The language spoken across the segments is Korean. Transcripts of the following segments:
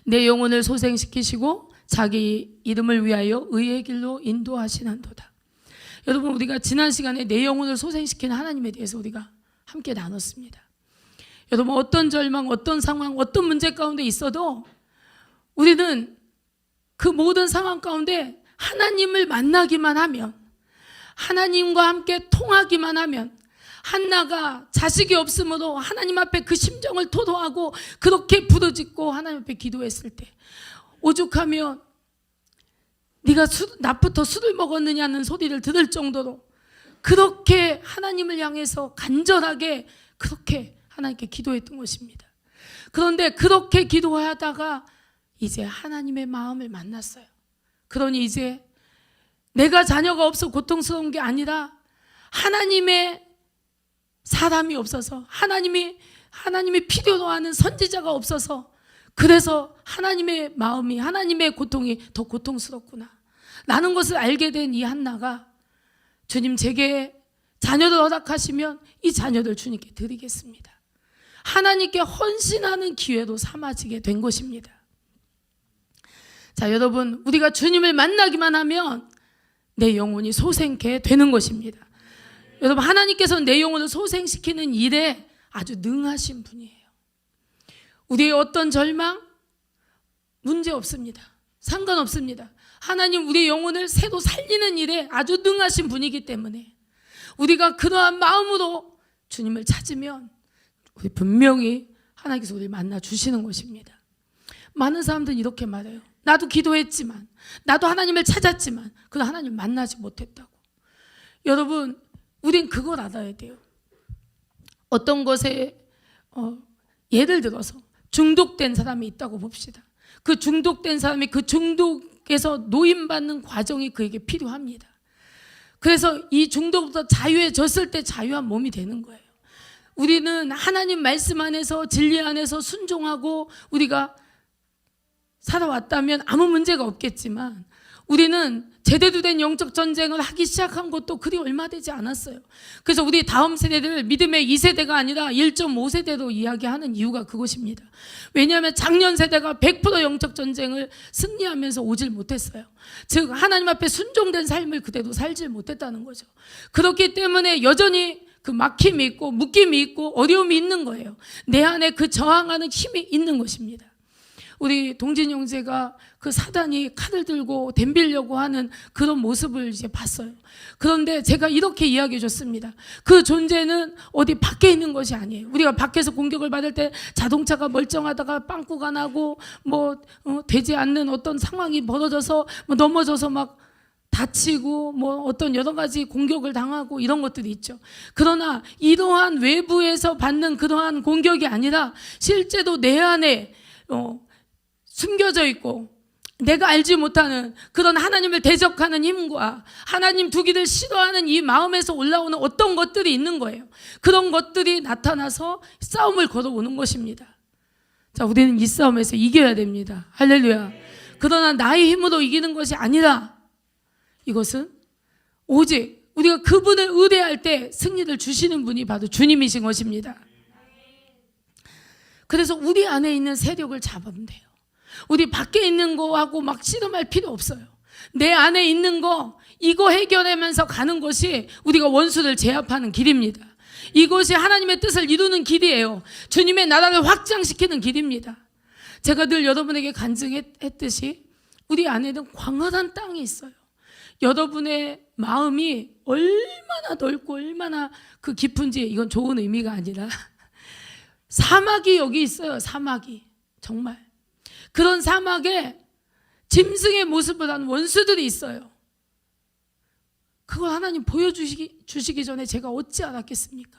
내 영혼을 소생시키시고 자기 이름을 위하여 의의 길로 인도하시는도다. 여러분, 우리가 지난 시간에 내 영혼을 소생시키는 하나님에 대해서 우리가 함께 나눴습니다. 여러분, 어떤 절망, 어떤 상황, 어떤 문제 가운데 있어도 우리는 그 모든 상황 가운데 하나님을 만나기만 하면, 하나님과 함께 통하기만 하면, 한나가 자식이 없으므로 하나님 앞에 그 심정을 토로하고 그렇게 부르짖고 하나님 앞에 기도했을 때, 오죽하면 네가 낮부터 술을 먹었느냐는 소리를 들을 정도로 그렇게 하나님을 향해서 간절하게 그렇게 하나님께 기도했던 것입니다. 그런데 그렇게 기도하다가 이제 하나님의 마음을 만났어요. 그러니 이제 내가 자녀가 없어 고통스러운 게 아니라 하나님의 사람이 없어서, 하나님이 필요로 하는 선지자가 없어서, 그래서 하나님의 마음이, 하나님의 고통이 더 고통스럽구나 라는 것을 알게 된 이 한나가, 주님 제게 자녀를 허락하시면 이 자녀들 주님께 드리겠습니다, 하나님께 헌신하는 기회로 삼아지게 된 것입니다. 자, 여러분, 우리가 주님을 만나기만 하면 내 영혼이 소생케 되는 것입니다. 여러분, 하나님께서는 내 영혼을 소생시키는 일에 아주 능하신 분이에요. 우리의 어떤 절망, 문제 없습니다. 상관없습니다. 하나님 우리의 영혼을 새로 살리는 일에 아주 능하신 분이기 때문에 우리가 그러한 마음으로 주님을 찾으면 우리 분명히 하나님께서 우리를 만나 주시는 것입니다. 많은 사람들은 이렇게 말해요. 나도 기도했지만, 나도 하나님을 찾았지만 그러나 하나님을 만나지 못했다고. 여러분, 우린 그걸 알아야 돼요. 어떤 것에 예를 들어서 중독된 사람이 있다고 봅시다. 그 중독된 사람이 그 중독에서 노임받는 과정이 그에게 필요합니다. 그래서 이 중독부터 자유해졌을 때 자유한 몸이 되는 거예요. 우리는 하나님 말씀 안에서, 진리 안에서 순종하고 우리가 살아왔다면 아무 문제가 없겠지만, 우리는 제대로 된 영적 전쟁을 하기 시작한 것도 그리 얼마 되지 않았어요. 그래서 우리 다음 세대를 믿음의 2세대가 아니라 1.5세대로 이야기하는 이유가 그것입니다. 왜냐하면 작년 세대가 100% 영적 전쟁을 승리하면서 오질 못했어요. 즉 하나님 앞에 순종된 삶을 그대로 살질 못했다는 거죠. 그렇기 때문에 여전히 그 막힘이 있고 묶임이 있고 어려움이 있는 거예요. 내 안에 그 저항하는 힘이 있는 것입니다. 우리 동진 형제가 그 사단이 칼을 들고 덤비려고 하는 그런 모습을 이제 봤어요. 그런데 제가 이렇게 이야기해 줬습니다. 그 존재는 어디 밖에 있는 것이 아니에요. 우리가 밖에서 공격을 받을 때 자동차가 멀쩡하다가 빵꾸가 나고 되지 않는 어떤 상황이 벌어져서 넘어져서 막 다치고 어떤 여러 가지 공격을 당하고 이런 것들이 있죠. 그러나 이러한 외부에서 받는 그러한 공격이 아니라 실제로 내 안에 숨겨져 있고 내가 알지 못하는 그런 하나님을 대적하는 힘과 하나님 두기를 싫어하는 이 마음에서 올라오는 어떤 것들이 있는 거예요. 그런 것들이 나타나서 싸움을 걸어오는 것입니다. 자, 우리는 이 싸움에서 이겨야 됩니다. 할렐루야. 그러나 나의 힘으로 이기는 것이 아니라 이것은 오직 우리가 그분을 의뢰할 때 승리를 주시는 분이 바로 주님이신 것입니다. 그래서 우리 안에 있는 세력을 잡으면 돼요. 우리 밖에 있는 거하고 막 씨름할 필요 없어요. 내 안에 있는 거, 이거 해결하면서 가는 것이 우리가 원수를 제압하는 길입니다. 이것이 하나님의 뜻을 이루는 길이에요. 주님의 나라를 확장시키는 길입니다. 제가 늘 여러분에게 간증했듯이 우리 안에는 광활한 땅이 있어요. 여러분의 마음이 얼마나 넓고 얼마나 그 깊은지, 이건 좋은 의미가 아니라 사막이 여기 있어요. 사막이 정말 그런 사막에 짐승의 모습을 하는 원수들이 있어요. 그걸 하나님 보여주시기 전에 제가 어찌 알았겠습니까?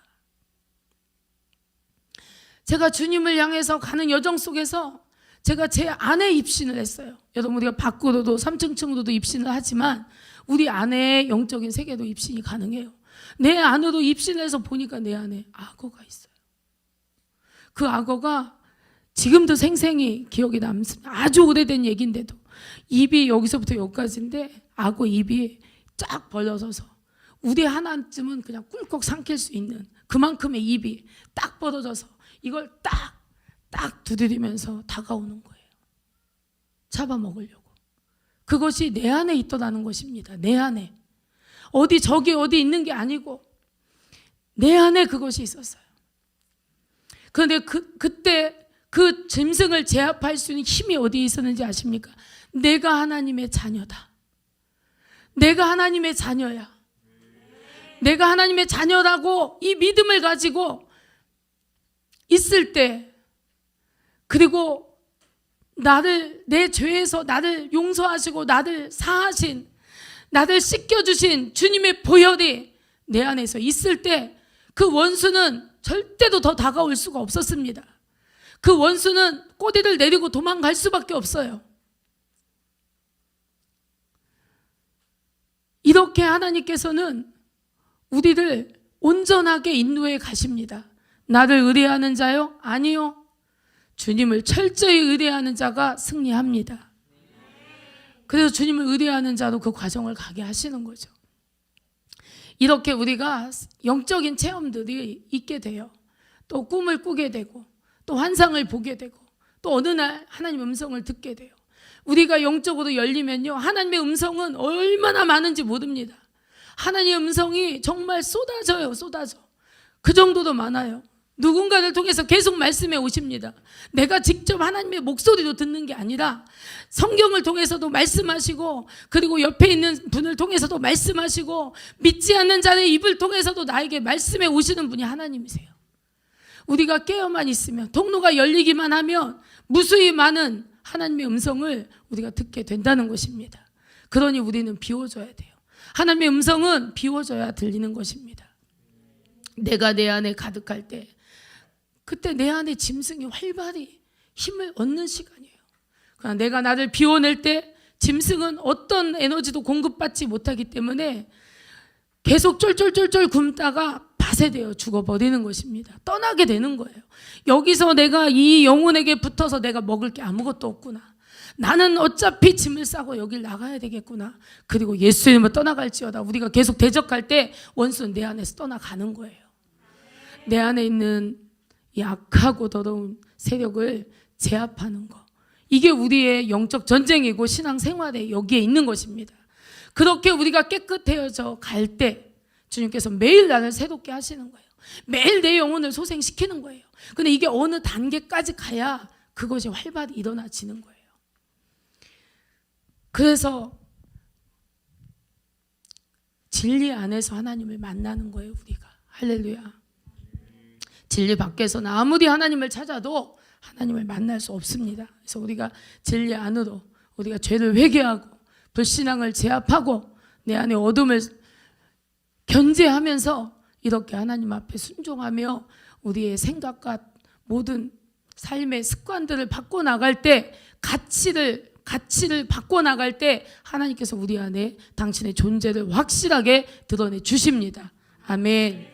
제가 주님을 향해서 가는 여정 속에서 제가 제 안에 입신을 했어요. 여러분, 우리가 밖으로도 3층으로도 입신을 하지만 우리 안에 영적인 세계도 입신이 가능해요. 내 안으로 입신을 해서 보니까 내 안에 악어가 있어요. 그 악어가 지금도 생생히 기억이 남습니다. 아주 오래된 얘기인데도 입이 여기서부터 여기까지인데 악어 입이 쫙 벌어져서 우리 하나쯤은 그냥 꿀꺽 삼킬 수 있는 그만큼의 입이 딱 벌어져서 이걸 딱 두드리면서 다가오는 거예요. 잡아먹으려고. 그것이 내 안에 있더라는 것입니다. 내 안에. 어디 저기 어디 있는 게 아니고 내 안에 그것이 있었어요. 그런데 그때 그 짐승을 제압할 수 있는 힘이 어디에 있었는지 아십니까? 내가 하나님의 자녀다. 내가 하나님의 자녀야. 내가 하나님의 자녀라고 이 믿음을 가지고 있을 때, 그리고 내 죄에서 나를 용서하시고 나를 사하신, 나를 씻겨주신 주님의 보혈이 내 안에서 있을 때 그 원수는 절대로 더 다가올 수가 없었습니다. 그 원수는 꼬리를 내리고 도망갈 수밖에 없어요. 이렇게 하나님께서는 우리를 온전하게 인도해 가십니다. 나를 의뢰하는 자요? 아니요. 주님을 철저히 의뢰하는 자가 승리합니다. 그래서 주님을 의뢰하는 자로 그 과정을 가게 하시는 거죠. 이렇게 우리가 영적인 체험들이 있게 돼요. 또 꿈을 꾸게 되고 또 환상을 보게 되고 또 어느 날 하나님의 음성을 듣게 돼요. 우리가 영적으로 열리면요, 하나님의 음성은 얼마나 많은지 모릅니다. 하나님의 음성이 정말 쏟아져요. 쏟아져. 그 정도도 많아요. 누군가를 통해서 계속 말씀해 오십니다. 내가 직접 하나님의 목소리로 듣는 게 아니라 성경을 통해서도 말씀하시고, 그리고 옆에 있는 분을 통해서도 말씀하시고, 믿지 않는 자의 입을 통해서도 나에게 말씀해 오시는 분이 하나님이세요. 우리가 깨어만 있으면, 통로가 열리기만 하면 무수히 많은 하나님의 음성을 우리가 듣게 된다는 것입니다. 그러니 우리는 비워줘야 돼요. 하나님의 음성은 비워줘야 들리는 것입니다. 내가 내 안에 가득할 때, 그때 내 안에 짐승이 활발히 힘을 얻는 시간이에요. 그러나 내가 나를 비워낼 때 짐승은 어떤 에너지도 공급받지 못하기 때문에 계속 쫄쫄쫄쫄 굶다가 파쇄되어 죽어버리는 것입니다. 떠나게 되는 거예요. 여기서 내가 이 영혼에게 붙어서 내가 먹을 게 아무것도 없구나. 나는 어차피 짐을 싸고 여길 나가야 되겠구나. 그리고 예수님을 떠나갈지어다. 우리가 계속 대적할 때 원수는 내 안에서 떠나가는 거예요. 내 안에 있는 이 악하고 더러운 세력을 제압하는 거, 이게 우리의 영적 전쟁이고 신앙생활에 여기에 있는 것입니다. 그렇게 우리가 깨끗해져 갈 때 주님께서 매일 나를 새롭게 하시는 거예요. 매일 내 영혼을 소생시키는 거예요. 근데 이게 어느 단계까지 가야 그것이 활발히 일어나지는 거예요. 그래서 진리 안에서 하나님을 만나는 거예요, 우리가. 할렐루야. 진리 밖에서는 아무리 하나님을 찾아도 하나님을 만날 수 없습니다. 그래서 우리가 진리 안으로 우리가 죄를 회개하고 불신앙을 제압하고 내 안에 어둠을 견제하면서 이렇게 하나님 앞에 순종하며 우리의 생각과 모든 삶의 습관들을 바꿔나갈 때, 가치를 바꿔나갈 때 하나님께서 우리 안에 당신의 존재를 확실하게 드러내 주십니다. 아멘.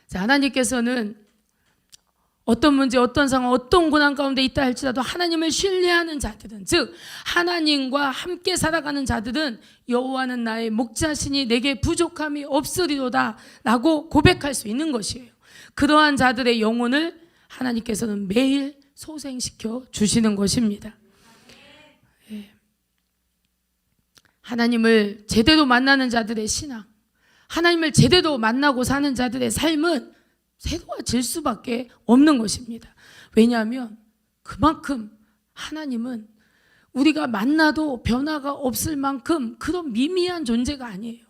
자, 하나님께서는 어떤 문제, 어떤 상황, 어떤 고난 가운데 있다 할지라도 하나님을 신뢰하는 자들은, 즉 하나님과 함께 살아가는 자들은 여호와는 나의 목자시니 내게 부족함이 없으리로다 라고 고백할 수 있는 것이에요. 그러한 자들의 영혼을 하나님께서는 매일 소생시켜 주시는 것입니다. 하나님을 제대로 만나는 자들의 신앙, 하나님을 제대로 만나고 사는 자들의 삶은 새로워질 수밖에 없는 것입니다. 왜냐하면 그만큼 하나님은 우리가 만나도 변화가 없을 만큼 그런 미미한 존재가 아니에요.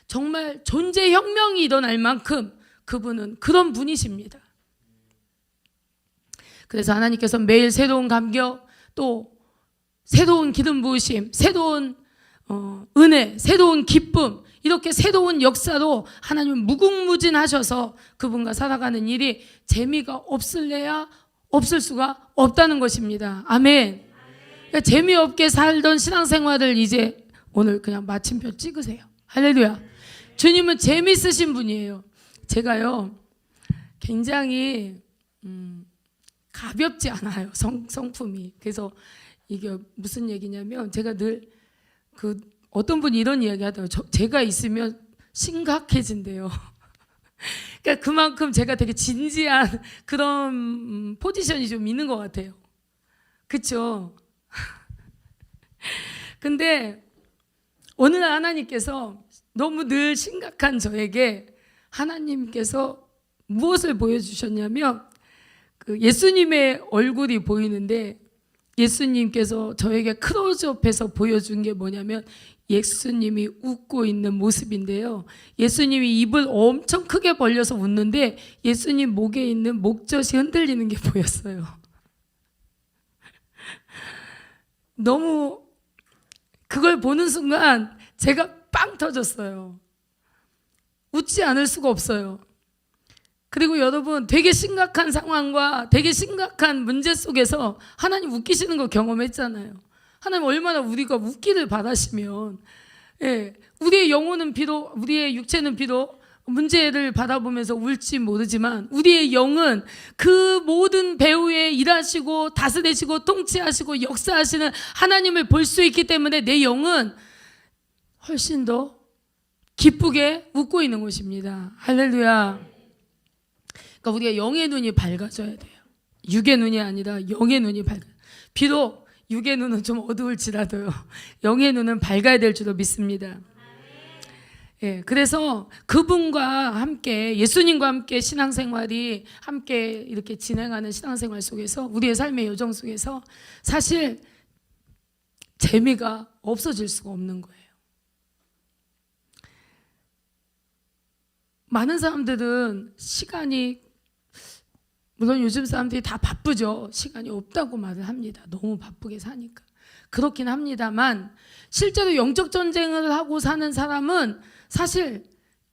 정말 존재혁명이 일어날 만큼 그분은 그런 분이십니다. 그래서 하나님께서 매일 새로운 감격, 또 새로운 기름 부으심, 새로운 은혜, 새로운 기쁨, 이렇게 새로운 역사로 하나님은 무궁무진하셔서 그분과 살아가는 일이 재미가 없을래야 없을 수가 없다는 것입니다. 아멘. 그러니까 재미없게 살던 신앙생활을 이제 오늘 그냥 마침표 찍으세요. 할렐루야. 주님은 재미있으신 분이에요. 제가요 굉장히 가볍지 않아요, 성품이. 그래서 이게 무슨 얘기냐면, 제가 늘 어떤 분이 이런 이야기 하더라고요. 제가 있으면 심각해진대요. 그러니까 그만큼 제가 되게 진지한 그런 포지션이 좀 있는 것 같아요. 그렇죠? 근데 어느 날 하나님께서 너무 늘 심각한 저에게 하나님께서 무엇을 보여주셨냐면 그 예수님의 얼굴이 보이는데 예수님께서 저에게 클로즈업해서 보여준 게 뭐냐면 예수님이 웃고 있는 모습인데요. 예수님이 입을 엄청 크게 벌려서 웃는데 예수님 목에 있는 목젖이 흔들리는 게 보였어요. 너무 그걸 보는 순간 제가 빵 터졌어요. 웃지 않을 수가 없어요. 그리고 여러분, 되게 심각한 상황과 되게 심각한 문제 속에서 하나님 웃기시는 거 경험했잖아요. 하나님 얼마나 우리가 웃기를 바라시면, 예, 우리의 영혼은 비록, 우리의 육체는 비록 문제를 바라보면서 울지 모르지만 우리의 영은 그 모든 배후에 일하시고 다스리시고 통치하시고 역사하시는 하나님을 볼 수 있기 때문에 내 영은 훨씬 더 기쁘게 웃고 있는 것입니다. 할렐루야. 그러니까 우리가 영의 눈이 밝아져야 돼요. 육의 눈이 아니라 영의 눈이 밝아. 비록 육의 눈은 좀 어두울지라도요, 영의 눈은 밝아야 될 줄로 믿습니다. 예, 그래서 그분과 함께, 예수님과 함께 신앙생활이 함께 이렇게 진행하는 신앙생활 속에서, 우리의 삶의 여정 속에서 사실 재미가 없어질 수가 없는 거예요. 많은 사람들은 시간이, 물론 요즘 사람들이 다 바쁘죠. 시간이 없다고 말을 합니다. 너무 바쁘게 사니까. 그렇긴 합니다만 실제로 영적 전쟁을 하고 사는 사람은 사실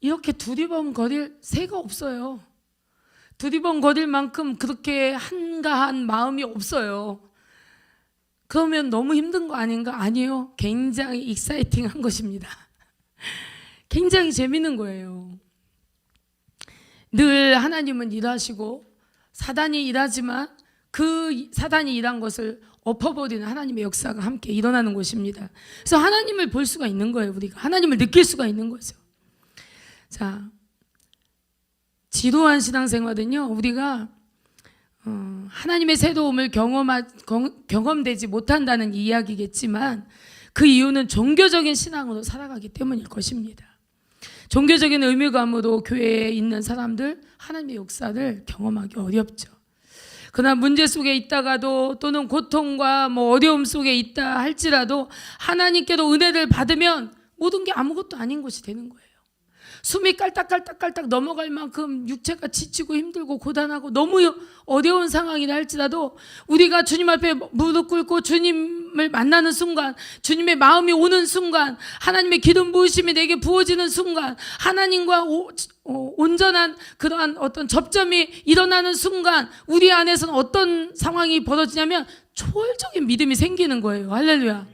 이렇게 두리번거릴 새가 없어요. 두리번거릴 만큼 그렇게 한가한 마음이 없어요. 그러면 너무 힘든 거 아닌가? 아니요. 굉장히 익사이팅한 것입니다. 굉장히 재밌는 거예요. 늘 하나님은 일하시고 사단이 일하지만 그 사단이 일한 것을 엎어버리는 하나님의 역사가 함께 일어나는 것입니다. 그래서 하나님을 볼 수가 있는 거예요. 우리가 하나님을 느낄 수가 있는 거죠. 자, 지루한 신앙생활은요, 우리가 하나님의 새로움을 경험되지 못한다는 이야기겠지만 그 이유는 종교적인 신앙으로 살아가기 때문일 것입니다. 종교적인 의무감으로 교회에 있는 사람들, 하나님의 역사를 경험하기 어렵죠. 그러나 문제 속에 있다가도, 또는 고통과 어려움 속에 있다 할지라도 하나님께로 은혜를 받으면 모든 게 아무것도 아닌 것이 되는 거예요. 숨이 깔딱깔딱깔딱 넘어갈 만큼 육체가 지치고 힘들고 고단하고 너무 어려운 상황이라 할지라도 우리가 주님 앞에 무릎 꿇고 주님을 만나는 순간, 주님의 마음이 오는 순간, 하나님의 기름 부으심이 내게 부어지는 순간, 하나님과 온전한 그러한 어떤 접점이 일어나는 순간 우리 안에서는 어떤 상황이 벌어지냐면 초월적인 믿음이 생기는 거예요. 할렐루야.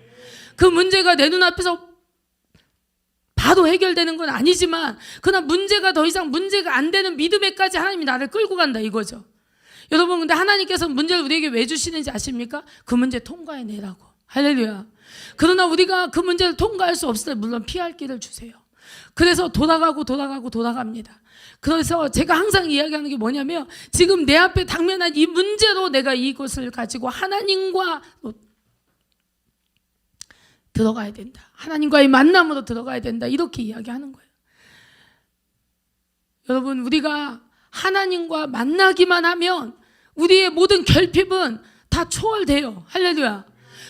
그 문제가 내 눈앞에서 바로 해결되는 건 아니지만 그러나 문제가 더 이상 문제가 안 되는 믿음에까지 하나님이 나를 끌고 간다 이거죠. 여러분, 근데 하나님께서 문제를 우리에게 왜 주시는지 아십니까? 그 문제 통과해내라고. 할렐루야. 그러나 우리가 그 문제를 통과할 수 없을 때 물론 피할 길을 주세요. 그래서 돌아갑니다. 그래서 제가 항상 이야기하는 게 뭐냐면, 지금 내 앞에 당면한 이 문제로 내가 이것을 가지고 하나님과 들어가야 된다. 하나님과의 만남으로 들어가야 된다. 이렇게 이야기하는 거예요. 여러분, 우리가 하나님과 만나기만 하면 우리의 모든 결핍은 다 초월돼요. 할렐루야.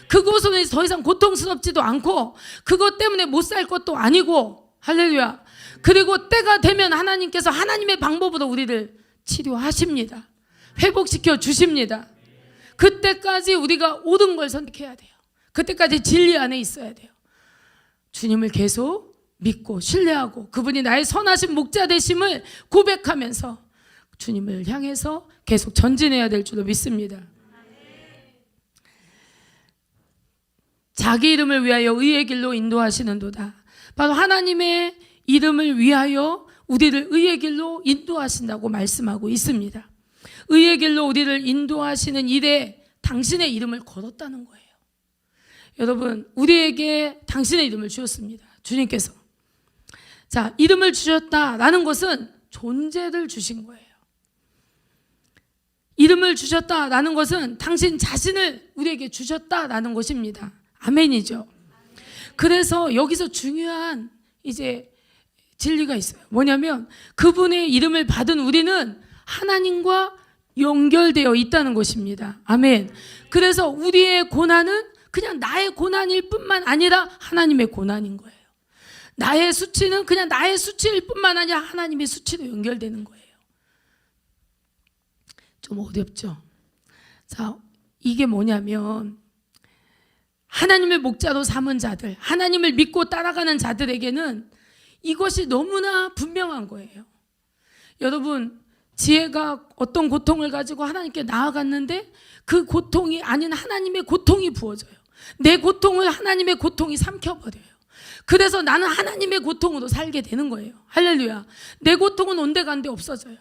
그곳은 더 이상 고통스럽지도 않고 그것 때문에 못 살 것도 아니고, 할렐루야. 그리고 때가 되면 하나님께서 하나님의 방법으로 우리를 치료하십니다. 회복시켜 주십니다. 그때까지 우리가 옳은 걸 선택해야 돼요. 그때까지 진리 안에 있어야 돼요. 주님을 계속 믿고 신뢰하고 그분이 나의 선하신 목자 되심을 고백하면서 주님을 향해서 계속 전진해야 될 줄로 믿습니다. 자기 이름을 위하여 의의 길로 인도하시는도다. 바로 하나님의 이름을 위하여 우리를 의의 길로 인도하신다고 말씀하고 있습니다. 의의 길로 우리를 인도하시는 일에 당신의 이름을 걸었다는 거예요. 여러분, 우리에게 당신의 이름을 주셨습니다. 주님께서. 자, 이름을 주셨다라는 것은 존재를 주신 거예요. 이름을 주셨다라는 것은 당신 자신을 우리에게 주셨다라는 것입니다. 아멘이죠. 그래서 여기서 중요한 이제 진리가 있어요. 뭐냐면 그분의 이름을 받은 우리는 하나님과 연결되어 있다는 것입니다. 아멘. 그래서 우리의 고난은 그냥 나의 고난일 뿐만 아니라 하나님의 고난인 거예요. 나의 수치는 그냥 나의 수치일 뿐만 아니라 하나님의 수치로 연결되는 거예요. 좀 어렵죠? 자, 이게 뭐냐면 하나님을 목자로 삼은 자들, 하나님을 믿고 따라가는 자들에게는 이것이 너무나 분명한 거예요. 여러분, 지혜가 어떤 고통을 가지고 하나님께 나아갔는데 그 고통이 아닌 하나님의 고통이 부어져요. 내 고통을 하나님의 고통이 삼켜버려요. 그래서 나는 하나님의 고통으로 살게 되는 거예요. 할렐루야. 내 고통은 온데간데 없어져요.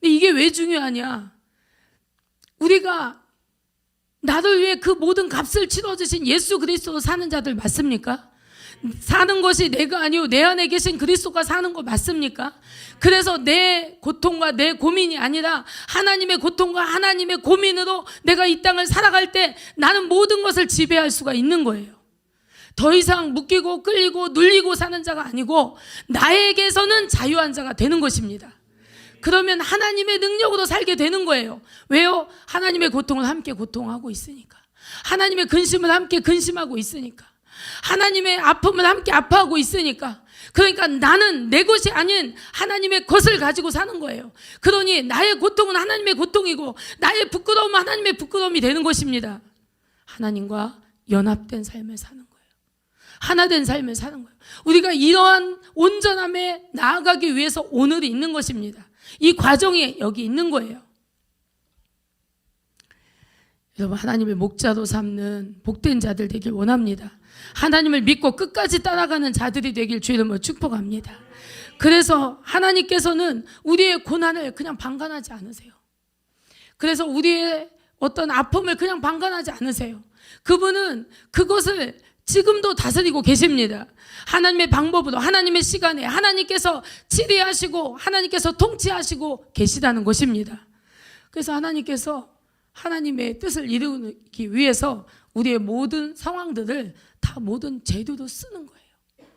근데 이게 왜 중요하냐? 우리가 나를 위해 그 모든 값을 치러주신 예수 그리스도로 사는 자들 맞습니까? 사는 것이 내가 아니요 내 안에 계신 그리스도가 사는 거 맞습니까? 그래서 내 고통과 내 고민이 아니라 하나님의 고통과 하나님의 고민으로 내가 이 땅을 살아갈 때 나는 모든 것을 지배할 수가 있는 거예요. 더 이상 묶이고 끌리고 눌리고 사는 자가 아니고 나에게서는 자유한 자가 되는 것입니다. 그러면 하나님의 능력으로 살게 되는 거예요. 왜요? 하나님의 고통을 함께 고통하고 있으니까. 하나님의 근심을 함께 근심하고 있으니까. 하나님의 아픔을 함께 아파하고 있으니까. 그러니까 나는 내 것이 아닌 하나님의 것을 가지고 사는 거예요. 그러니 나의 고통은 하나님의 고통이고 나의 부끄러움은 하나님의 부끄러움이 되는 것입니다. 하나님과 연합된 삶을 사는 거예요. 하나된 삶을 사는 거예요. 우리가 이러한 온전함에 나아가기 위해서 오늘이 있는 것입니다. 이 과정이 여기 있는 거예요. 여러분, 하나님을 목자로 삼는 복된 자들 되길 원합니다. 하나님을 믿고 끝까지 따라가는 자들이 되길 주 이름으로 축복합니다. 그래서 하나님께서는 우리의 고난을 그냥 방관하지 않으세요. 그래서 우리의 어떤 아픔을 그냥 방관하지 않으세요. 그분은 그것을 지금도 다스리고 계십니다. 하나님의 방법으로, 하나님의 시간에 하나님께서 치리하시고 하나님께서 통치하시고 계시다는 것입니다. 그래서 하나님께서 하나님의 뜻을 이루기 위해서 우리의 모든 상황들을 다 모든 제도로 쓰는 거예요.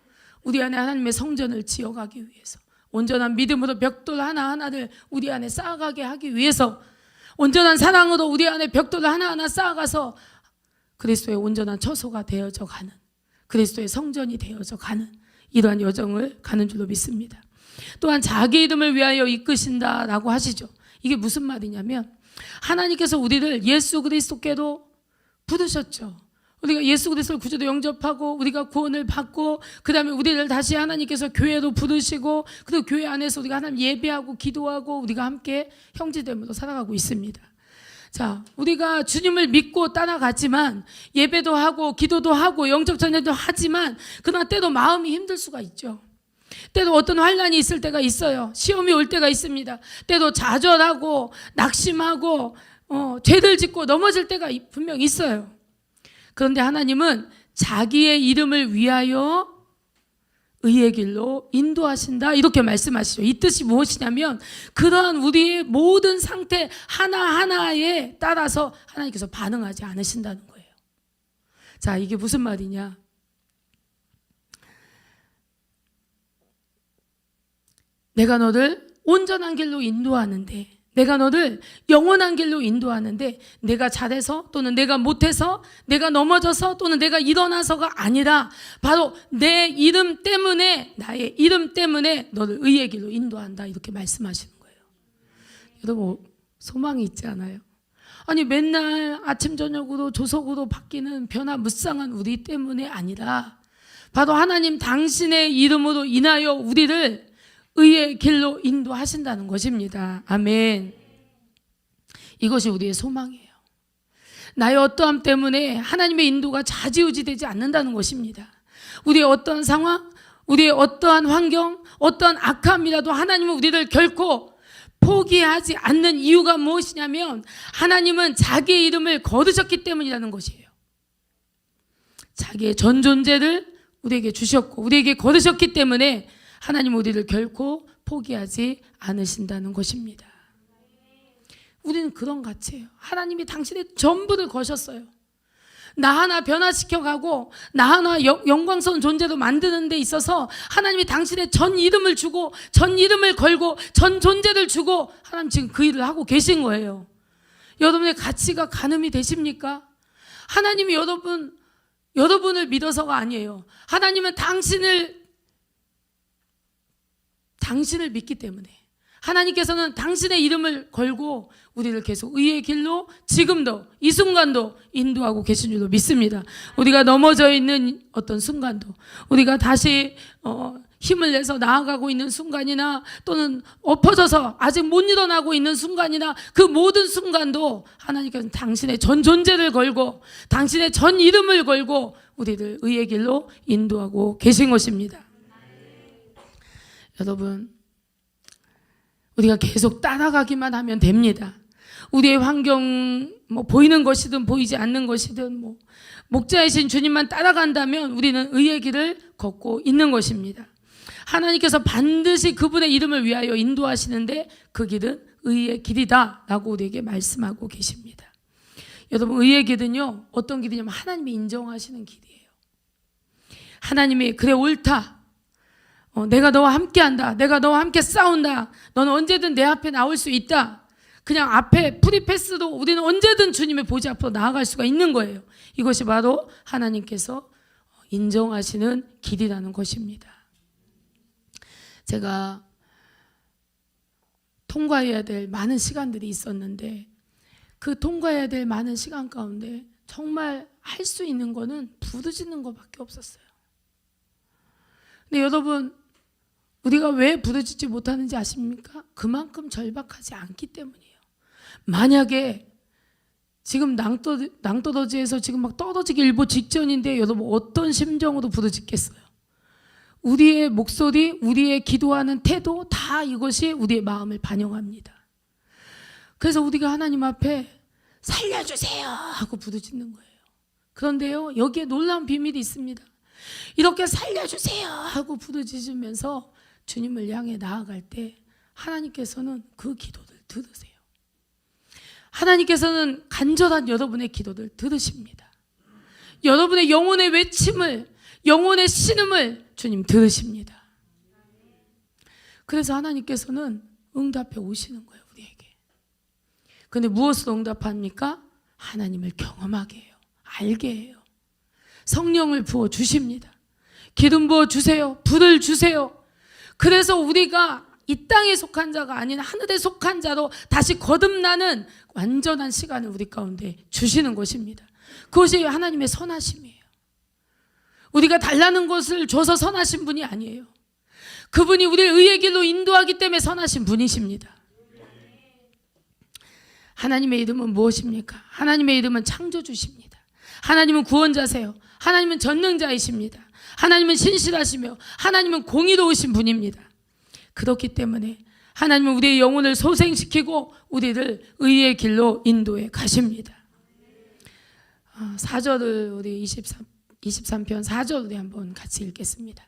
우리 안에 하나님의 성전을 지어가기 위해서, 온전한 믿음으로 벽돌 하나하나를 우리 안에 쌓아가게 하기 위해서, 온전한 사랑으로 우리 안에 벽돌을 하나하나 쌓아가서 그리스도의 온전한 처소가 되어져 가는, 그리스도의 성전이 되어져 가는 이러한 여정을 가는 줄로 믿습니다. 또한 자기 이름을 위하여 이끄신다라고 하시죠. 이게 무슨 말이냐면 하나님께서 우리를 예수 그리스도께로 부르셨죠. 우리가 예수 그리스도를 구주로 영접하고 우리가 구원을 받고 그 다음에 우리를 다시 하나님께서 교회로 부르시고 그리고 교회 안에서 우리가 하나님 예배하고 기도하고 우리가 함께 형제됨으로 살아가고 있습니다. 자, 우리가 주님을 믿고 따라가지만 예배도 하고 기도도 하고 영접 전에도 하지만 그러나 때로 마음이 힘들 수가 있죠. 때로 어떤 환난이 있을 때가 있어요. 시험이 올 때가 있습니다. 때로 좌절하고 낙심하고 죄를 짓고 넘어질 때가 분명 있어요. 그런데 하나님은 자기의 이름을 위하여 의의 길로 인도하신다 이렇게 말씀하시죠. 이 뜻이 무엇이냐면 그러한 우리의 모든 상태 하나하나에 따라서 하나님께서 반응하지 않으신다는 거예요. 자, 이게 무슨 말이냐? 내가 너를 온전한 길로 인도하는데, 내가 너를 영원한 길로 인도하는데 내가 잘해서 또는 내가 못해서 내가 넘어져서 또는 내가 일어나서가 아니라 바로 내 이름 때문에, 나의 이름 때문에 너를 의의 길로 인도한다 이렇게 말씀하시는 거예요. 여러분, 소망이 있지 않아요? 아니 맨날 아침 저녁으로 조석으로 바뀌는 변화무쌍한 우리 때문에 아니라 바로 하나님 당신의 이름으로 인하여 우리를 의의 길로 인도하신다는 것입니다. 아멘. 이것이 우리의 소망이에요. 나의 어떠함 때문에 하나님의 인도가 좌지우지되지 않는다는 것입니다. 우리의 어떠한 상황, 우리의 어떠한 환경, 어떠한 악함이라도 하나님은 우리를 결코 포기하지 않는 이유가 무엇이냐면 하나님은 자기의 이름을 거두셨기 때문이라는 것이에요. 자기의 전 존재를 우리에게 주셨고 우리에게 거두셨기 때문에 하나님 우리를 결코 포기하지 않으신다는 것입니다. 우리는 그런 가치예요. 하나님이 당신의 전부를 거셨어요. 나 하나 변화시켜가고 나 하나 영광스러운 존재로 만드는 데 있어서 하나님이 당신의 전 이름을 주고 전 이름을 걸고 전 존재를 주고 하나님 지금 그 일을 하고 계신 거예요. 여러분의 가치가 가늠이 되십니까? 하나님이 여러분을 믿어서가 아니에요. 하나님은 당신을 믿기 때문에 하나님께서는 당신의 이름을 걸고 우리를 계속 의의 길로 지금도 이 순간도 인도하고 계신 줄로 믿습니다. 우리가 넘어져 있는 어떤 순간도 우리가 다시 힘을 내서 나아가고 있는 순간이나 또는 엎어져서 아직 못 일어나고 있는 순간이나 그 모든 순간도 하나님께서는 당신의 전 존재를 걸고 당신의 전 이름을 걸고 우리를 의의 길로 인도하고 계신 것입니다. 여러분, 우리가 계속 따라가기만 하면 됩니다. 우리의 환경 보이는 것이든 보이지 않는 것이든 목자이신 주님만 따라간다면 우리는 의의 길을 걷고 있는 것입니다. 하나님께서 반드시 그분의 이름을 위하여 인도하시는데 그 길은 의의 길이다 라고 우리에게 말씀하고 계십니다. 여러분, 의의 길은요 어떤 길이냐면 하나님이 인정하시는 길이에요. 하나님이 그래 옳다, 내가 너와 함께한다, 내가 너와 함께 싸운다, 너는 언제든 내 앞에 나올 수 있다. 그냥 앞에 프리패스도 우리는 언제든 주님의 보좌 앞으로 나아갈 수가 있는 거예요. 이것이 바로 하나님께서 인정하시는 길이라는 것입니다. 제가 통과해야 될 많은 시간들이 있었는데 그 통과해야 될 많은 시간 가운데 정말 할 수 있는 거는 부르짖는 것밖에 없었어요. 근데 여러분, 우리가 왜 부르짖지 못하는지 아십니까? 그만큼 절박하지 않기 때문이에요. 만약에 지금 낭떠러지에서 지금 막 떨어지기 일보 직전인데 여러분 어떤 심정으로 부르짖겠어요? 우리의 목소리, 우리의 기도하는 태도 다 이것이 우리의 마음을 반영합니다. 그래서 우리가 하나님 앞에 살려주세요 하고 부르짖는 거예요. 그런데요, 여기에 놀라운 비밀이 있습니다. 이렇게 살려주세요 하고 부르짖으면서 주님을 향해 나아갈 때 하나님께서는 그 기도를 들으세요. 하나님께서는 간절한 여러분의 기도를 들으십니다. 여러분의 영혼의 외침을, 영혼의 신음을 주님 들으십니다. 그래서 하나님께서는 응답해 오시는 거예요, 우리에게. 그런데 무엇으로 응답합니까? 하나님을 경험하게 해요. 알게 해요. 성령을 부어 주십니다. 기름 부어 주세요. 불을 주세요. 그래서 우리가 이 땅에 속한 자가 아닌 하늘에 속한 자로 다시 거듭나는 완전한 시간을 우리 가운데 주시는 것입니다. 그것이 하나님의 선하심이에요. 우리가 달라는 것을 줘서 선하신 분이 아니에요. 그분이 우리를 의의 길로 인도하기 때문에 선하신 분이십니다. 하나님의 이름은 무엇입니까? 하나님의 이름은 창조주십니다. 하나님은 구원자세요. 하나님은 전능자이십니다. 하나님은 신실하시며 하나님은 공의로우신 분입니다. 그렇기 때문에 하나님은 우리의 영혼을 소생시키고 우리를 의의 길로 인도해 가십니다. 4절을 우리 23편 4절 우리 한번 같이 읽겠습니다.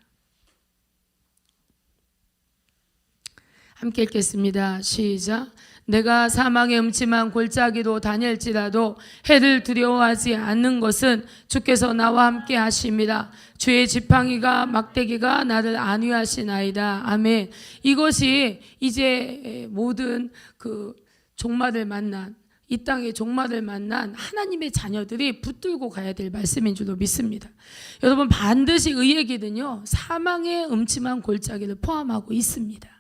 함께 읽겠습니다. 시작. 내가 사망의 음침한 골짜기로 다닐지라도 해를 두려워하지 않는 것은 주께서 나와 함께 하심이라. 주의 지팡이가 막대기가 나를 안위하시나이다. 아멘. 이것이 이제 모든 그 종말을 만난, 이 땅의 종말을 만난 하나님의 자녀들이 붙들고 가야 될 말씀인 줄로 믿습니다. 여러분, 반드시 의의 길은요 사망의 음침한 골짜기를 포함하고 있습니다.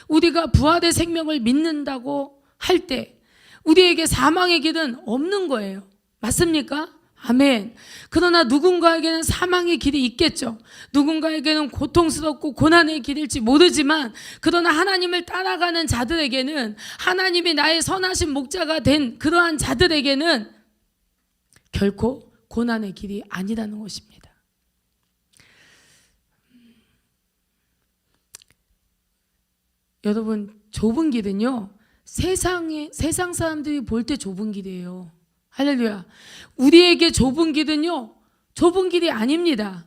우리가 부활의 생명을 믿는다고 할 때 우리에게 사망의 길은 없는 거예요. 맞습니까? 아멘. 그러나 누군가에게는 사망의 길이 있겠죠. 누군가에게는 고통스럽고 고난의 길일지 모르지만 그러나 하나님을 따라가는 자들에게는, 하나님이 나의 선하신 목자가 된 그러한 자들에게는 결코 고난의 길이 아니라는 것입니다. 여러분, 좁은 길은요 세상 사람들이 볼 때 좁은 길이에요. 할렐루야. 우리에게 좁은 길은요 좁은 길이 아닙니다.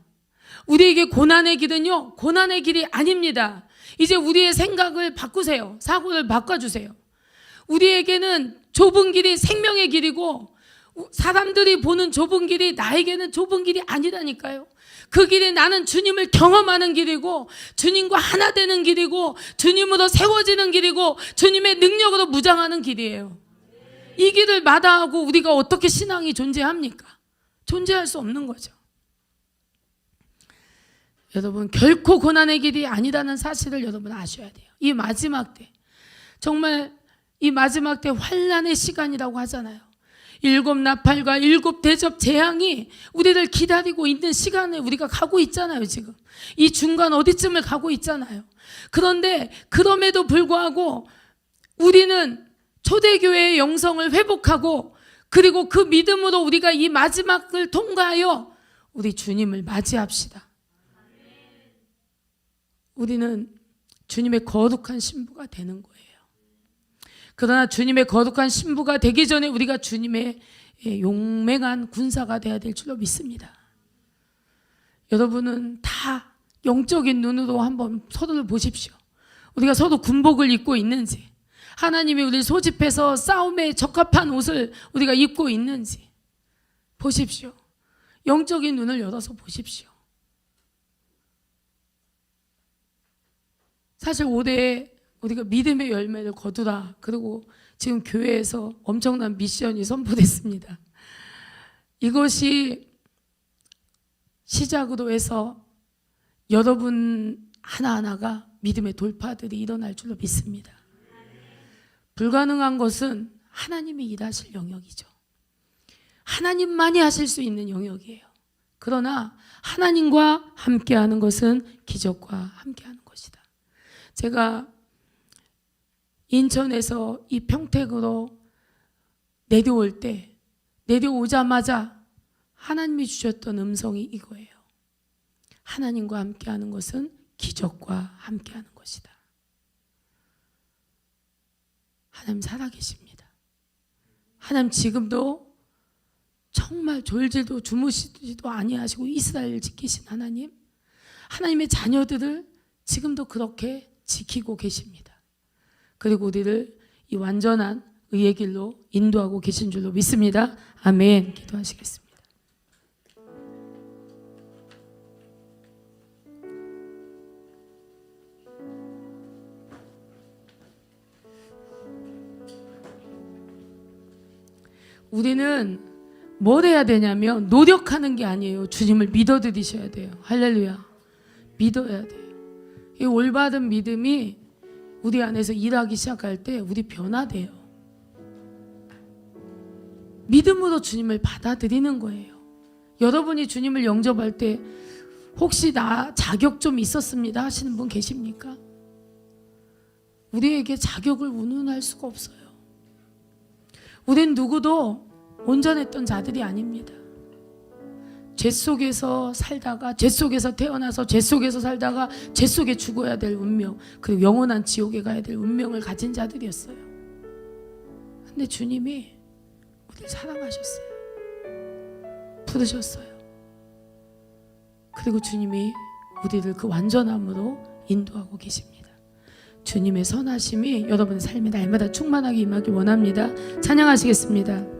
우리에게 고난의 길은요 고난의 길이 아닙니다. 이제 우리의 생각을 바꾸세요. 사고를 바꿔주세요. 우리에게는 좁은 길이 생명의 길이고 사람들이 보는 좁은 길이 나에게는 좁은 길이 아니라니까요. 그 길이 나는 주님을 경험하는 길이고, 주님과 하나 되는 길이고, 주님으로 세워지는 길이고, 주님의 능력으로 무장하는 길이에요. 이 길을 마다하고 우리가 어떻게 신앙이 존재합니까? 존재할 수 없는 거죠. 여러분, 결코 고난의 길이 아니라는 사실을 여러분 아셔야 돼요. 이 마지막 때, 정말 이 마지막 때 환난의 시간이라고 하잖아요. 7 나팔과 7 대접 재앙이 우리를 기다리고 있는 시간에 우리가 가고 있잖아요. 지금 이 중간 어디쯤을 가고 있잖아요. 그런데 그럼에도 불구하고 우리는 초대교회의 영성을 회복하고, 그리고 그 믿음으로 우리가 이 마지막을 통과하여 우리 주님을 맞이합시다. 우리는 주님의 거룩한 신부가 되는 거예요. 그러나 주님의 거룩한 신부가 되기 전에 우리가 주님의 용맹한 군사가 되어야 될 줄로 믿습니다. 여러분은 다 영적인 눈으로 한번 서로를 보십시오. 우리가 서로 군복을 입고 있는지, 하나님이 우리를 소집해서 싸움에 적합한 옷을 우리가 입고 있는지 보십시오. 영적인 눈을 열어서 보십시오. 사실 올해 우리가 믿음의 열매를 거두라, 그리고 지금 교회에서 엄청난 미션이 선포됐습니다. 이것이 시작으로 해서 여러분 하나하나가 믿음의 돌파들이 일어날 줄로 믿습니다. 불가능한 것은 하나님이 일하실 영역이죠. 하나님만이 하실 수 있는 영역이에요. 그러나 하나님과 함께하는 것은 기적과 함께하는 것이다. 제가 인천에서 이 평택으로 내려오자마자 하나님이 주셨던 음성이 이거예요. 하나님과 함께하는 것은 기적과 함께하는 것이다. 하나님 살아계십니다. 하나님 지금도 정말 졸지도 주무시지도 아니하시고 이스라엘을 지키신 하나님, 하나님의 자녀들을 지금도 그렇게 지키고 계십니다. 그리고 우리를 이 완전한 의의 길로 인도하고 계신 줄로 믿습니다. 아멘. 기도하시겠습니다. 우리는 뭘 해야 되냐면 노력하는 게 아니에요. 주님을 믿어드리셔야 돼요. 할렐루야. 믿어야 돼요. 이 올바른 믿음이 우리 안에서 일하기 시작할 때 우리 변화돼요. 믿음으로 주님을 받아들이는 거예요. 여러분이 주님을 영접할 때 혹시 나 자격 좀 있었습니다 하시는 분 계십니까? 우리에게 자격을 운운할 수가 없어요. 우린 누구도 온전했던 자들이 아닙니다. 죄 속에서 살다가, 죄 속에서 태어나서 죄 속에서 살다가 죄 속에 죽어야 될 운명, 그리고 영원한 지옥에 가야 될 운명을 가진 자들이었어요. 근데 주님이 우리를 사랑하셨어요. 부르셨어요. 그리고 주님이 우리를 그 완전함으로 인도하고 계십니다. 주님의 선하심이 여러분의 삶에 날마다 충만하게 임하기 원합니다. 찬양하시겠습니다.